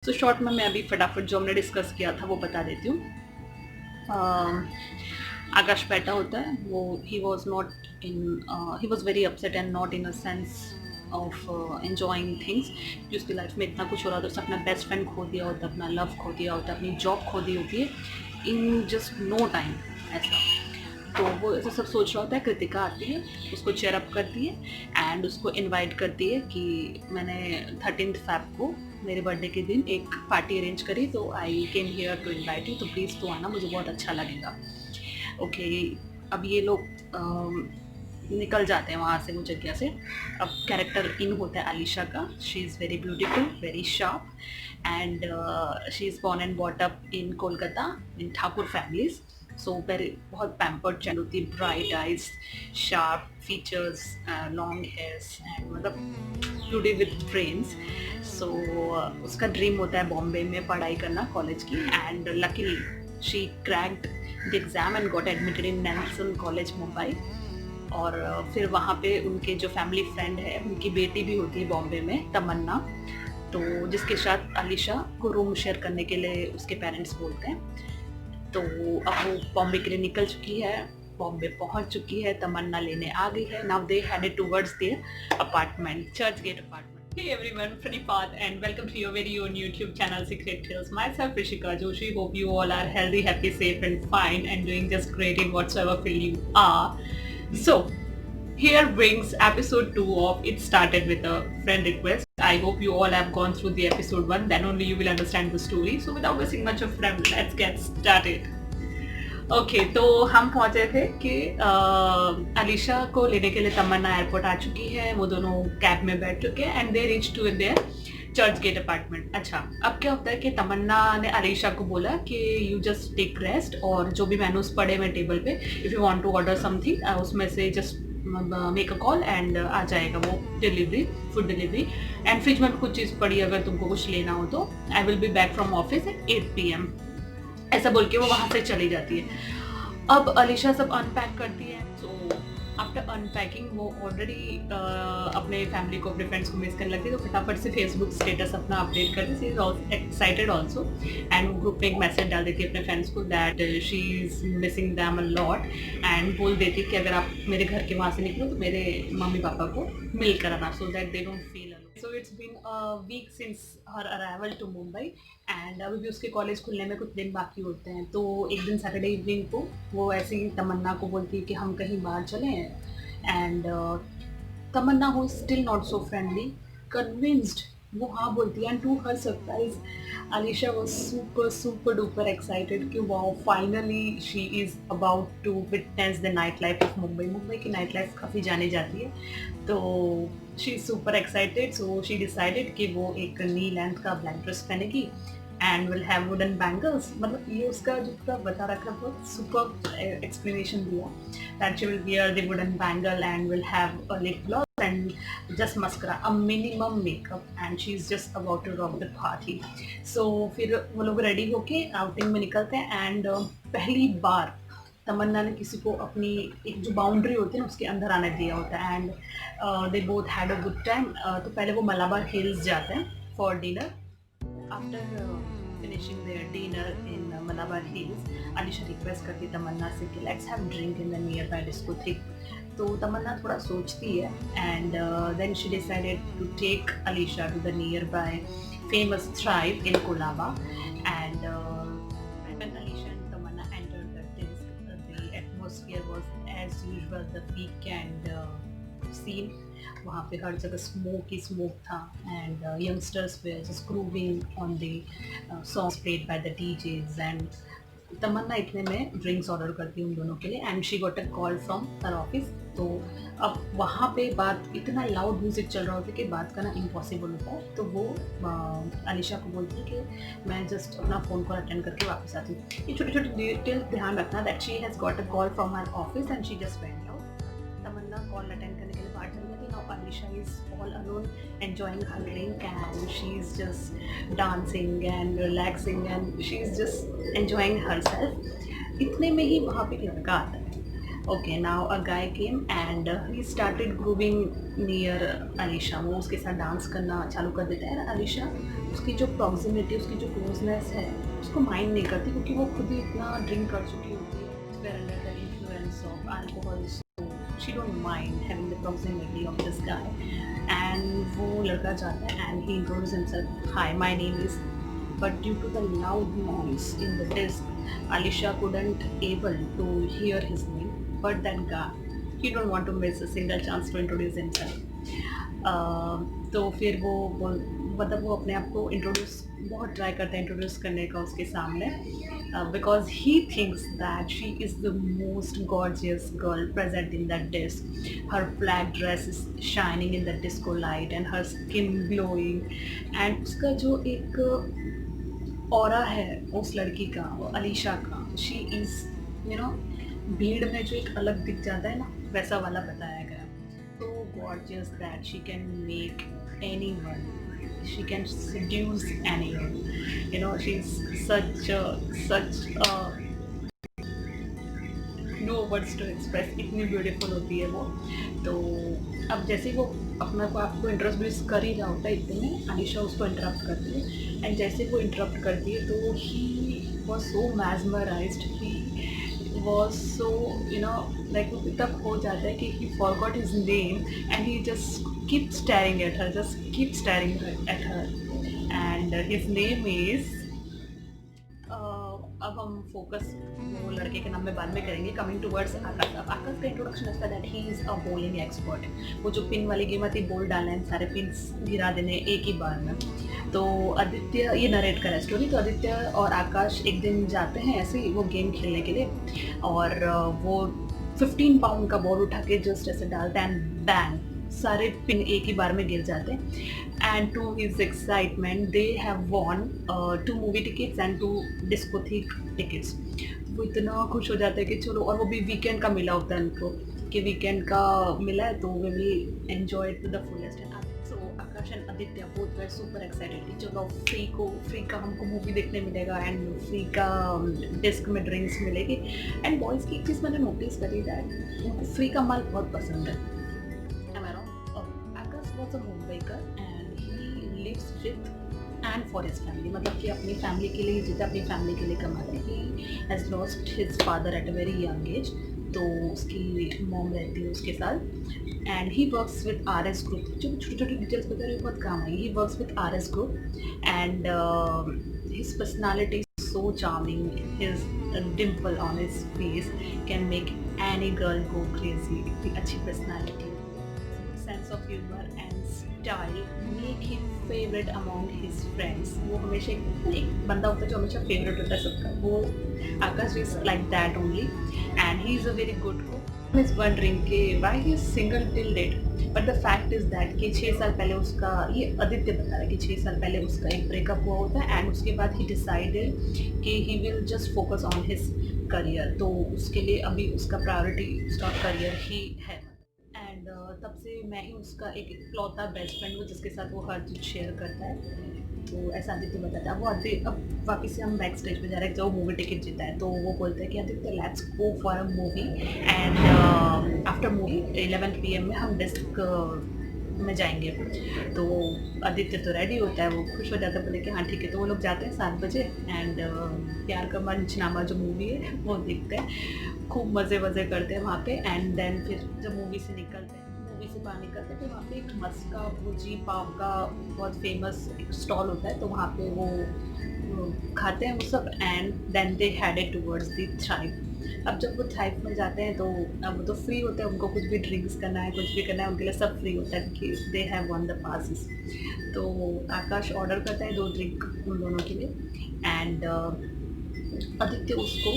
तो शॉर्ट में मैं अभी फटाफट जो हमने डिस्कस किया था वो बता देती हूँ। आकाश पैटा होता है वो, he was not in, he was very upset and not in a sense of enjoying things कि उसकी लाइफ में इतना कुछ हो रहा था। उसने अपना बेस्ट फ्रेंड खो दिया होता, अपना लव खो दिया होता, अपनी जॉब खो दी होती है इन जस्ट नो टाइम ऐसा। तो वो ऐसा सब सोच रहा होता है। कृतिका आती है, उसको चेयर अप करती है एंड उसको इनवाइट करती है कि मैंने 13 फैब को मेरे बर्थडे के दिन एक पार्टी अरेंज करी, तो I came here to invite you, तो प्लीज़ तो आना, मुझे बहुत अच्छा लगेगा। ओके, अब ये लोग निकल जाते हैं वहाँ से, वो जगह से। अब कैरेक्टर इन होता है अलीशा का। She is very beautiful, very sharp and she is born and bought up in Kolkata in Thakur families. So very बहुत पैम्पर्ड चाइल्ड होती है, bright eyes, sharp features, long hairs and मतलब ब्यूटी विथ ब्रेन्स। सो उसका dream होता है बॉम्बे में पढ़ाई करना कॉलेज की, and luckily she cracked the exam and got admitted in Nelson college Mumbai. और फिर वहाँ पे उनके जो फैमिली फ्रेंड है, उनकी बेटी भी होती है बॉम्बे में, तमन्ना, तो जिसके साथ अलीशा को रूम शेयर करने के लिए उसके पेरेंट्स बोलते हैं। तो अब वो बॉम्बे के लिए निकल चुकी है, बॉम्बे पहुंच चुकी है, तमन्ना लेने आ गई है। Now they headed towards their apartment, Churchgate apartment. Hey everyone, Pranipad and welcome to your very own YouTube channel Secret Tales. Myself Rishika Joshi. Hope you all are healthy, happy, safe and fine and doing just great in whatsoever field you are. So here brings episode 2 of It Started With a Friend Request. I hope you all have gone through the episode 1, then only you will understand the story. So without wasting much of time, let's get started. Okay तो हम पहुंचे थे कि अलीशा को लेने के लिए तमन्ना airport आ चुकी है। वो दोनों कैब में बैठ चुके हैं and they reach to their Churchgate apartment. अच्छा, अब क्या होता है कि तमन्ना ने अलीशा को बोला कि यू जस्ट टेक रेस्ट, और जो भी मेनूज पड़े हुए टेबल पे, if you want to order something उसमें से just make a call and आ जाएगा वो delivery, food delivery. And fridge में कुछ चीज़ पड़ी, अगर तुमको कुछ लेना हो तो I will be back from office at 8 PM, ऐसा बोल के वो वहाँ से चली जाती है। अब अलीशा सब अनपैक करती है। सो आफ्टर अनपैकिंग वो ऑलरेडी अपने फैमिली को, अपने फ्रेंड्स को मिस करने लगती है, तो फटाफट से फेसबुक स्टेटस अपना अपडेट करती है। She is excited also and group में एक मैसेज डाल देती है अपने फ्रेंड्स को that she is missing them a lot, and बोल देती है कि अगर आप मेरे घर के वहाँ से निकलो तो मेरे मम्मी पापा को मिल कर आना, so that they don't feel alone. So it's been a week since her arrival to Mumbai and अभी भी उसके कॉलेज खुलने में कुछ दिन बाकी होते हैं। तो एक दिन सैटरडे इवनिंग को वो ऐसे ही तमन्ना को बोलती है कि हम कहीं बाहर चलें, एंड तमन्ना हो still not so friendly, convinced वो हाँ बोलती है। And to her surprise Alisha was super super duper excited कि wow finally she is about to witness the night life of Mumbai. Mumbai की नाइट लाइफ काफ़ी जानी जाती है, तो she is super excited. So she decided कि वो एक नी लेंथ का ब्लैक ड्रेस पहनेगी and will have wooden bangles. मतलब ये उसका जो पूरा बता रखा, बहुत सुपर एक्सप्लेनेशन दिया that she will wear the wooden bangle and will have a lip gloss and just mascara, a minimum makeup, and she's just about to rock the party. So फिर वो लोग रेडी होके outing में निकलते हैं and पहली बार तमन्ना ने किसी को अपनी एक जो बाउंड्री होती है ना उसके अंदर आने दिया होता है, and they both had a good time. तो पहले वो मलाबार हिल्स जाते हैं for dinner. After finishing their dinner in Malabar Hills, Alisha request करती तमन्ना से कि let's have drink in the nearby discotheque. तो तमन्ना थोड़ा सोचती है and then she decided to take Alisha to the nearby famous Thrive in Colaba. And when Alisha and Tamanna entered the disc, the atmosphere was as usual the weekend scene. वहाँ पे हर जगह smoke ही smoke था and youngsters were just grooving on the songs played by the DJs. And Tamanna इतने में drinks order करती है उन दोनों के लिए and she got a call from her office. तो अब वहाँ पे बात, इतना लाउड म्यूज़िक चल रहा होता है कि बात करना इम्पॉसिबल होता है। तो वो अलीशा को बोलती है कि मैं जस्ट अपना फ़ोन कॉल अटेंड करके वापस आती हूँ। ये छोटी छोटी डिटेल्स ध्यान रखना that she has got a call from her office and she just went out. Tamanna call attend करने के लिए बाहर चली जाती है। Now Alisha is all alone enjoying her drink and she's just dancing and relaxing and she's just enjoying herself. इतने में ही वहाँ पे एक लड़का आता है okay, now a guy came and he started grooving near Alisha. वो उसके साथ डांस करना चालू कर देता है। और अलीशा उसकी जो प्रॉक्सिमिटी, उसकी जो क्लोजनेस है, उसको माइंड नहीं करती, क्योंकि वो खुद ही इतना ड्रिंक कर चुकी होती है under the influence of alcohol. She don't mind having the proximity of this guy. And वो लड़का जाता है and he introduce himself, hi my name is, but due to the loud noise in the disc, Alisha couldn't able to hear his name. But that guy, he don't want to miss a single chance to introduce himself. तो फिर मतलब वो अपने आप को introduce बहुत try करता है इंट्रोड्यूस करने का उसके सामने, because he thinks that she is the most gorgeous girl present in that disc. Her black dress is shining in the disco light and her skin glowing. And उसका जो एक ऑरा है उस लड़की का, वो अलीशा का, शी इज़ भीड़ में जो एक अलग दिख जाता है ना, वैसा वाला बताया गया। तो gorgeous that she can make anyone, she can seduce anyone, she is such no words to express, इतनी ब्यूटीफुल होती है वो। तो अब जैसे वो अपना को आपको इंट्रोड्यूस कर ही रहा होता है, इतने में अलीशा उसको इंटरप्ट करती है। एंड जैसे वो इंटरप्ट करती है तो he was so mesmerised, he was so like वो इतना खो जाता है कि he forgot his name and he just keep staring at her, just keep staring at her. And his name is, अब हम फोकस वो लड़के के नाम में बाद में करेंगे। कमिंग टूवर्ड्स आकाश। अब आकाश का इंट्रोडक्शन ऐसा that he is a bowling expert. वो जो पिन वाली गेम आती, बॉल डालना है, सारे पिन्स गिरा देने एक ही बार में। तो आदित्य ये नरेट करा स्टोरी। तो आदित्य और आकाश एक दिन जाते हैं ऐसे ही वो गेम खेलने के लिए, और वो 15 पाउंड का बॉल उठा के जस्ट ऐसे डालते हैं एंड बैंग, सारे पिन एक ही बार में गिर जाते हैं। And to his excitement they have won 2 movie tickets and 2 discotheque tickets. वो इतना खुश हो जाता है कि चलो, और वो भी वीकेंड का मिला होता है उनको, कि वीकेंड का मिला है तो they will enjoy to the fullest. So Aakash and Aditya both were super excited कि चलो फ्री का हमको मूवी देखने मिलेगा एंड फ्री का डिस्क में ड्रिंक्स मिलेगी। एंड बॉयज़ की एक चीज़ मैंने नोटिस करी दैट उनको फ्री का माल बहुत पसंद है। was a homemaker and he lives with and for his family, मतलब कि अपनी फैमिली के लिए जीता, अपनी फैमिली के लिए कमाता है। he has lost his father at a very young age, तो उसकी मॉम रहती है उसके साथ। And he works with RS group. जो छोटी छोटी डिटेल्स बता रही बहुत काम आएगी। He works with RS group and his personality so charming, his dimple on his face can make any girl go crazy। इतनी अच्छी personality, sense of humor and style make him favorite among his friends। वो हमेशा एक बंदा होता है जो हमेशा फेवरेट होता है सबका, वो आकाश is like that only and he is a very good cook। He is wondering कि why he is single till date, but the fact is that कि 6 साल पहले उसका, ये आदित्य बता रहा है कि 6 साल पहले उसका एक ब्रेकअप हुआ होता है एंड उसके बाद he decided कि he will just focus on his career। तो उसके लिए अभी उसका प्रायोरिटी उसका करियर ही है। एंड तब से मैं ही उसका एक इकलौता बेस्ट फ्रेंड हूँ जिसके साथ वो हर चीज़ शेयर करता है। तो ऐसा आदित्य बताता है। वो आदित्य, अब वापस से हम बैक स्टेज पे जा रहे हैं, जब वो मूवी टिकट जीता है तो वो बोलता है कि Aditya let's go for a movie and after movie 11 PM में हम डिस्क में जाएंगे। तो आदित्य तो रेडी होता है, वो खुश हो जाता है, बोले कि हाँ ठीक है। तो वो लोग जाते हैं 7 बजे एंड प्यार का मंचनामा जो मूवी है वो देखते हैं, खूब मज़े वज़े करते हैं वहाँ पे। एंड देन फिर जब मूवी से निकलते हैं, मूवी से बाहर निकलते हैं तो वहाँ पे एक मस्का भुजी पाव का बहुत फेमस स्टॉल होता है, तो वहाँ पे वो खाते हैं वो सब। And then they headed towards the Thrive. अब जब वो थ्राइव में जाते हैं तो अब वो तो फ्री होते हैं, उनको कुछ भी ड्रिंक्स करना है, कुछ भी करना है, उनके लिए सब फ्री होता है क्योंकि they have one the passes. तो आकाश ऑर्डर करता है 2 ड्रिंक उन दोनों के लिए एंड आदित्य उसको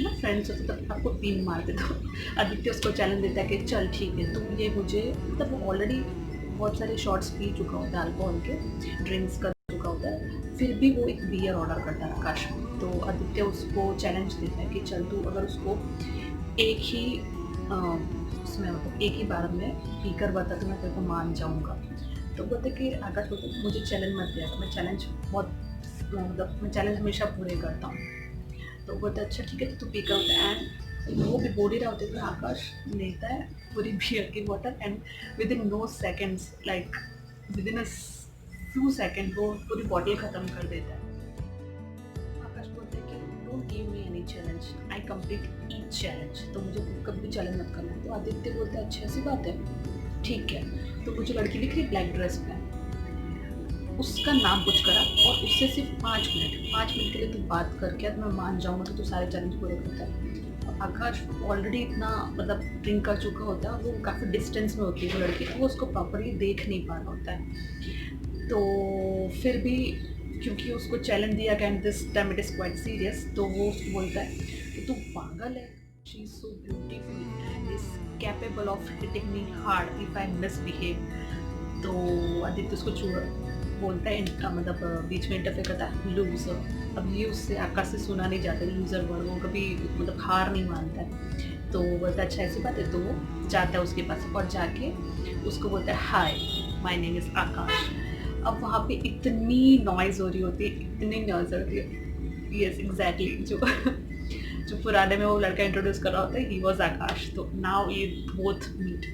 ना फ्रेंड्स होते तब आपको पिन मारते, तो आदित्य उसको चैलेंज देता है कि चल ठीक है तुम ये मुझे, मतलब वो ऑलरेडी बहुत सारे शॉट्स पी चुका होता है, अल्कोहल के ड्रिंक्स कर चुका होता है, फिर भी वो एक बियर ऑर्डर करता है आकाश को। तो आदित्य उसको चैलेंज देता है कि चल तू अगर उसको एक ही उसमें मतलब एक ही बार में पी कर बता तो मैं तेरे को मान जाऊँगा। तो बोलते कि आकाश बोलते मुझे चैलेंज मत दिया, मैं चैलेंज बहुत मतलब मैं चैलेंज हमेशा पूरे करता हूँ। तो बोलते अच्छा ठीक है तो तू पी कर। एंड वो भी बोल ही रहा होता है कि आकाश लेता है पूरी बियर की bottle and within no seconds, like within a few second वो पूरी बॉटल ख़त्म कर देता है। आकाश बोलते हैं कि don't give me any challenge, I complete each challenge, तो मुझे कभी भी चैलेंज मत करना। तो आदित्य बोलता है अच्छी ऐसी बात है, ठीक है। तो वो जो लड़की दिख रही ब्लैक ड्रेस में, उसका नाम कुछ करा और उससे सिर्फ 5 मिनट के लिए तू बात करके तो मैं मान जाऊँगा कि तू सारे चैलेंज पूरे करता है। आकाश ऑलरेडी इतना मतलब ड्रिंक कर चुका होता है और वो काफ़ी डिस्टेंस में होती है वो लड़की, तो वो उसको प्रॉपरली देख नहीं पा रहा होता है। तो फिर भी क्योंकि उसको चैलेंज दिया गया and this time it is quite serious, तो वो उसको बोलता है कि तू पागल है, she is so beautiful and is capable of hitting me hard if I misbehave. तो आदित्य उसको बोलता है मतलब बीच में इंटरफेयर करता है लूजर। अब ये उससे आकाश से सुना नहीं जाता लूजर वर्ड, वो कभी मतलब हार नहीं मानता है। तो बोलता है अच्छा ऐसी बात है, तो वो जाता है उसके पास और जाके उसको बोलता है हाय माय नेम इज़ आकाश। अब वहाँ पे इतनी नॉइज़ हो रही होती है, इतनी नॉइज़ होती है, यस एग्जैक्टली जो जो पुराने में वो लड़का इंट्रोड्यूस कर रहा होता है ही वॉज आकाश, तो नाउ ये बोथ मीट।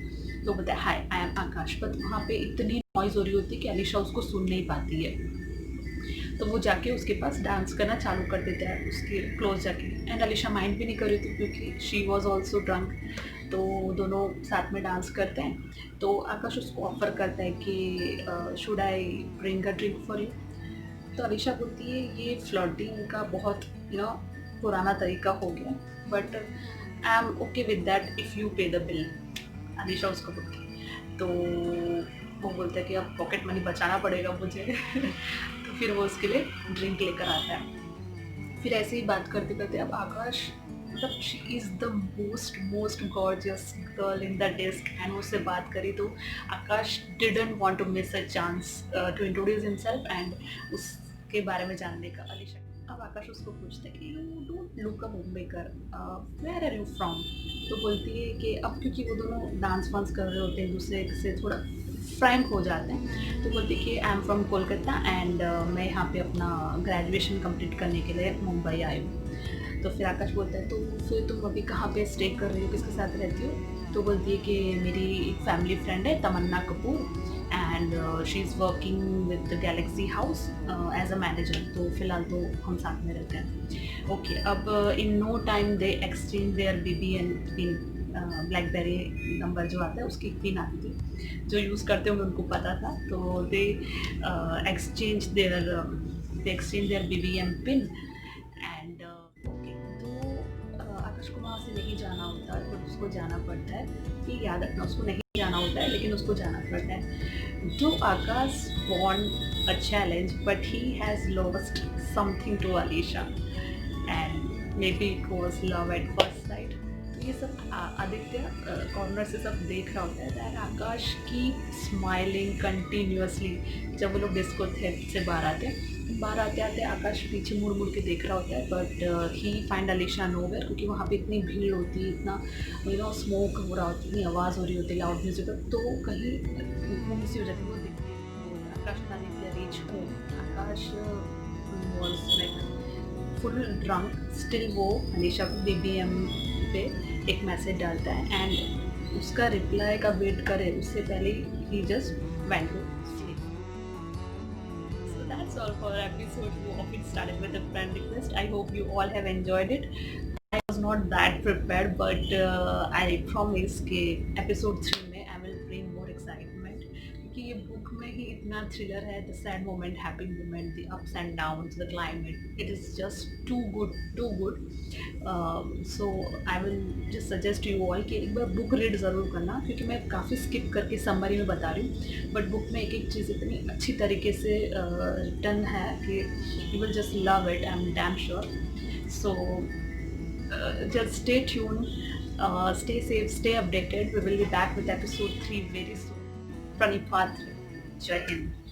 तो बोलता है हाय आई एम आकाश, बट वहाँ पे इतनी नॉइज़ हो रही होती है कि अलीशा उसको सुन नहीं पाती है। तो वो जाके उसके पास डांस करना चालू कर देता है उसके क्लोज जाके, एंड अलीशा माइंड भी नहीं कर रही थी क्योंकि शी वॉज ऑल्सो ड्रंक। तो दोनों साथ में डांस करते हैं। तो आकाश उसको ऑफर करता है कि should I bring a drink for you. तो अलीशा बोलती है ये फ्लर्टिंग का बहुत पुराना तरीका हो गया, but I am okay with that if you पे द बिल। अलीशा उसको बोलती है। तो वो बोलता है कि अब पॉकेट मनी बचाना पड़ेगा मुझे तो फिर वो उसके लिए ड्रिंक लेकर आता है। फिर ऐसे ही बात करते करते अब आकाश मतलब she is the most gorgeous girl in the desk and उससे बात करी तो Aakash didn't want to miss a chance to introduce himself and उसके बारे में जानने का। अलीशा अब आकाश उसको पूछता है कि यू डोंट लुक अ मुंबईकर, वेयर आर यू फ्रॉम। तो बोलती है कि अब क्योंकि वो दोनों डांस वांस कर रहे होते हैं दूसरे से थोड़ा फ्रैंक हो जाते हैं, तो बोलती है कि I am from Kolkata and मैं यहाँ पे अपना ग्रेजुएशन कंप्लीट करने के लिए मुंबई आई हूँ। तो फिर आकाश बोलता है तो फिर तुम अभी कहाँ पे स्टे कर रही हो, किसके साथ रहती हो। तो बोलती है कि मेरी एक फैमिली फ्रेंड है Tamanna Kapoor and she is working with the Galaxy House as a manager. तो फिलहाल तो हम साथ में रहते हैं। ओके अब in no time they exchange their BB and pin. BlackBerry number जो आता है उसकी पिन आती थी, जो यूज़ करते होंगे उनको पता था। तो they exchange their BB and pin and okay. तो आकाश को वहाँ से नहीं जाना होता है बट उसको जाना पड़ता है। ये याद रखना उसको नहीं जाना होता है लेकिन उसको जाना पड़ता है। जो आकाश won a challenge but he has lost something to Alisha and maybe it was love at first sight। तो ये सब आदित्य कॉर्नर से सब देख रहा होता है दैट आकाश की स्माइलिंग कंटिन्यूसली। जब वो लोग डिस्को से बाहर आते आते आकाश पीछे मुड़ मुड़ के देख रहा होता है but he find Alisha nowhere, क्योंकि वहाँ पे इतनी भीड़ होती है, इतना स्मोक हो रहा होता है, इतनी आवाज़ हो रही होती है लाउड म्यूजिक, तो कहीं गुम सी हो जाती है वो दिखती है। आकाश का Aditya reach home. Akash was like full drunk, still वो अलीशा को BBM पे एक मैसेज डालता है एंड उसका रिप्लाई का वेट करे उससे पहले ही just went to sleep. So that's all for episode 2 of It Started with a Friend Request. I hope you all have enjoyed it. I was not that prepared but I promise कि episode 3 में I will bring more excitement, क्योंकि ये book में ही इतना thriller है, the sad moment, happy moment, the ups and downs, the climate, it is just too good. So I will just suggest you all कि एक बार book read ज़रूर करना, क्योंकि मैं काफ़ी स्किप करके समरी में बता रही हूँ बट बुक में एक एक चीज़ इतनी अच्छी तरीके से रिटर्न है कि you will just love it, I'm damn sure. So just stay tuned, stay safe, stay updated. We will be back with episode 3 very soon. Pranipatra. Jai Hind.